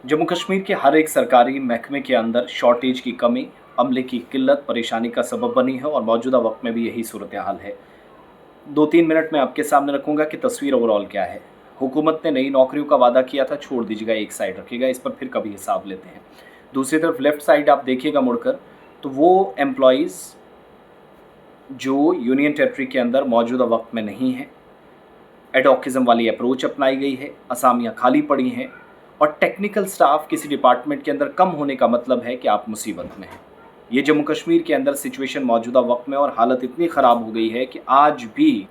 जम्मू कश्मीर के हर एक सरकारी महकमे के अंदर शॉर्टेज की कमी, अमले की किल्लत परेशानी का सबब बनी है और मौजूदा वक्त में भी यही सूरत हाल है। 2-3 मिनट में आपके सामने रखूंगा कि तस्वीर ओवरऑल क्या है। हुकूमत ने नई नौकरियों का वादा किया था, छोड़ दीजिएगा, एक साइड रखिएगा, इस पर फिर कभी हिसाब लेते हैं। दूसरी तरफ लेफ्ट साइड आप देखिएगा मुड़कर, तो वो एम्प्लॉयज़ जो यूनियन टेरिटरी के अंदर मौजूदा वक्त में नहीं है, एडॉकिज्म वाली अप्रोच अपनाई गई है, असामियाँ खाली पड़ी हैं और टेक्निकल स्टाफ किसी डिपार्टमेंट के अंदर कम होने का मतलब है कि आप मुसीबत में हैं। ये जम्मू कश्मीर के अंदर सिचुएशन मौजूदा वक्त में और हालत इतनी ख़राब हो गई है कि आज भी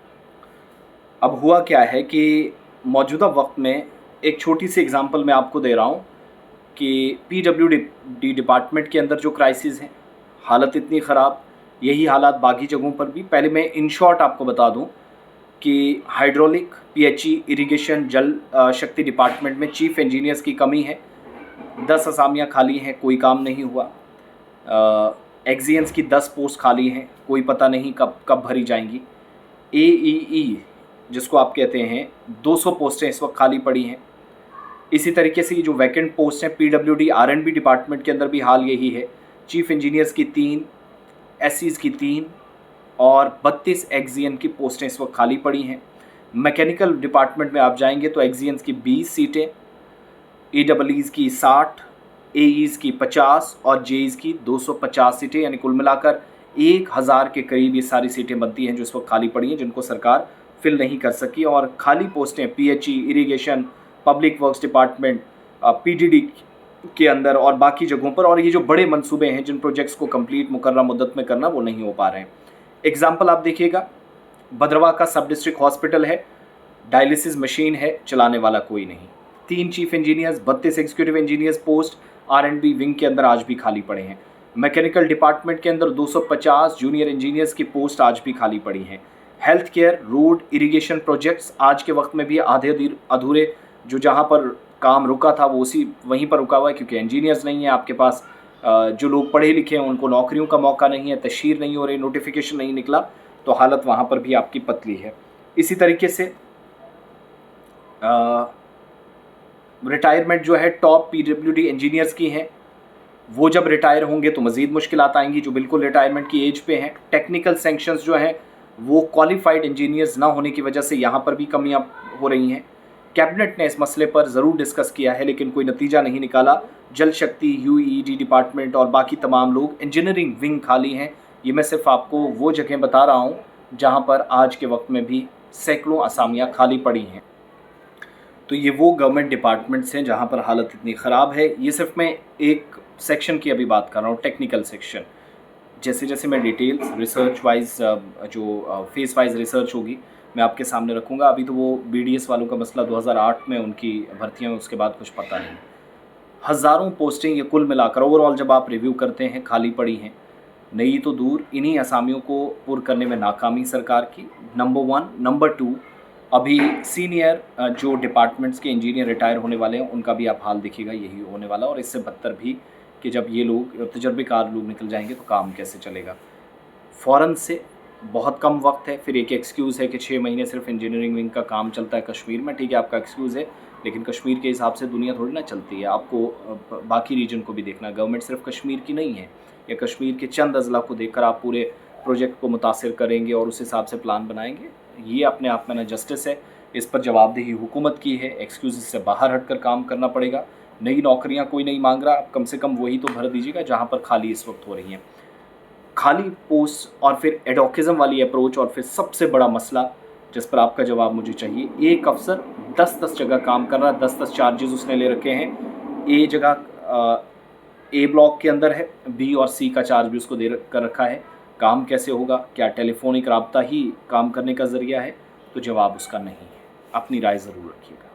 अब हुआ क्या है कि मौजूदा वक्त में एक छोटी सी एग्जांपल मैं आपको दे रहा हूँ कि पीडब्ल्यूडी डिपार्टमेंट के अंदर जो क्राइसिस है, हालत इतनी ख़राब, यही हालात बाकी जगहों पर भी। पहले मैं इन शॉर्ट आपको बता दूं कि हाइड्रोलिक, पीएचई, इरिगेशन, जल शक्ति डिपार्टमेंट में चीफ इंजीनियर्स की कमी है। 10 असामियाँ खाली हैं, कोई काम नहीं हुआ। एक्जियंस की 10 पोस्ट खाली हैं, कोई पता नहीं कब कब भरी जाएंगी। एईई जिसको आप कहते हैं, 200 पोस्टें इस वक्त खाली पड़ी हैं। इसी तरीके से ये जो वैकेंट पोस्ट हैं पीडब्ल्यूडी आरएंडबी डिपार्टमेंट के अंदर भी हाल यही है। चीफ इंजीनियर्स की 3, एससीज़ की 3 और 32 एक्जियन की पोस्टें इस वक्त खाली पड़ी हैं। मैकेनिकल डिपार्टमेंट में आप जाएंगे तो एक्जियंस की 20 सीटें, ईडब्ल्यूज़ की 60, एईज़ की 50 और जेईज़ की 250 सीटें, यानी कुल मिलाकर 1000 के करीब ये सारी सीटें बनती हैं जो इस वक्त खाली पड़ी हैं, जिनको सरकार फिल नहीं कर सकी। और खाली पोस्टें PHE, irrigation, public works department, PDD के अंदर और बाकी जगहों पर, और ये जो बड़े मंसूबे हैं जिन प्रोजेक्ट्स को कंप्लीट मुकर्रर मुद्दत में करना, वो नहीं हो पा रहे हैं। एग्जाम्पल आप देखिएगा, भद्रवाह का सब डिस्ट्रिक्ट हॉस्पिटल है, डायलिसिस मशीन है, चलाने वाला कोई नहीं। 3 chief engineers, 32 executive engineers post R&B wing के अंदर आज भी खाली पड़े हैं। मैकेनिकल डिपार्टमेंट के अंदर 250 जूनियर इंजीनियर्स की पोस्ट आज भी खाली पड़ी हैं। Health care, road, irrigation projects आज के वक्त में भी आधे अधूरे, जो जहाँ पर काम रुका था वो उसी वहीं पर रुका हुआ है, क्योंकि इंजीनियर्स नहीं है आपके पास। जो लोग पढ़े लिखे हैं उनको नौकरियों का मौका नहीं है, तशहीर नहीं हो रही, नोटिफिकेशन नहीं निकला, तो हालत वहाँ पर भी आपकी पतली है। इसी तरीके से रिटायरमेंट जो है टॉप पीडब्ल्यूडी इंजीनियर्स की हैं, वो जब रिटायर होंगे तो मज़ीद मुश्किलात आएंगी जो बिल्कुल रिटायरमेंट की एज पे हैं। टेक्निकल सेंक्शंस जो हैं वो क्वालिफाइड इंजीनियर्स ना होने की वजह से यहाँ पर भी कमियाँ हो रही हैं। कैबिनेट ने इस मसले पर ज़रूर डिस्कस किया है लेकिन कोई नतीजा नहीं निकाला। जल शक्ति, यूईडी डिपार्टमेंट और बाकी तमाम लोग, इंजीनियरिंग विंग खाली हैं। ये मैं सिर्फ आपको वो जगह बता रहा हूँ जहाँ पर आज के वक्त में भी सैकड़ों असामियाँ खाली पड़ी हैं। तो ये वो गवर्नमेंट डिपार्टमेंट्स हैं जहाँ पर हालत इतनी ख़राब है। ये सिर्फ मैं एक सेक्शन की अभी बात कर रहा हूँ, टेक्निकल सेक्शन। जैसे जैसे मैं डिटेल्स रिसर्च वाइज जो फेस वाइज रिसर्च होगी मैं आपके सामने रखूँगा। अभी तो वो बीडीएस वालों का मसला 2008 में उनकी भर्तियाँ, उसके बाद कुछ पता नहीं। हज़ारों पोस्टें ये कुल मिलाकर ओवरऑल जब आप रिव्यू करते हैं खाली पड़ी हैं। नई तो दूर, इन्हीं असामियों को पुर करने में नाकामी सरकार की, नंबर 1। नंबर 2, अभी सीनियर जो डिपार्टमेंट्स के इंजीनियर रिटायर होने वाले हैं उनका भी आप हाल देखिएगा, यही होने वाला। और इससे बदतर भी कि जब ये लोग तजर्बेकार लोग निकल जाएंगे तो काम कैसे चलेगा। फ़ौरन से बहुत कम वक्त है। फिर एक एक्सक्यूज़ है कि 6 महीने सिर्फ इंजीनियरिंग विंग का काम चलता है कश्मीर में। ठीक है, आपका एक्सक्यूज़ है, लेकिन कश्मीर के हिसाब से दुनिया थोड़ी ना चलती है। आपको बाकी रीजन को भी देखना। गवर्नमेंट सिर्फ कश्मीर की नहीं है, या कश्मीर के चंद अजला को देखकर आप पूरे प्रोजेक्ट को मुतासिर करेंगे और उस हिसाब से प्लान बनाएंगे, ये अपने आप में ना जस्टिस है। इस पर जवाबदेही हुकूमत की है। एक्सक्यूज़ से बाहर हटकर काम करना पड़ेगा। नई नौकरियां कोई नहीं मांग रहा, कम से कम वही तो भर दीजिएगा जहां पर खाली इस वक्त हो रही हैं। खाली पोस्ट और फिर एडॉकिज्म वाली अप्रोच, और फिर सबसे बड़ा मसला जिस पर आपका जवाब मुझे चाहिए, एक अफसर 10-10 जगह काम कर रहा है, 10-10 चार्जेस उसने ले रखे हैं। ए जगह ए ब्लॉक के अंदर है, बी और सी का चार्ज भी उसको दे कर रखा है। काम कैसे होगा? क्या टेलीफोनिक राब्ता ही काम करने का ज़रिया है? तो जवाब उसका नहीं है। अपनी राय ज़रूर रखिएगा।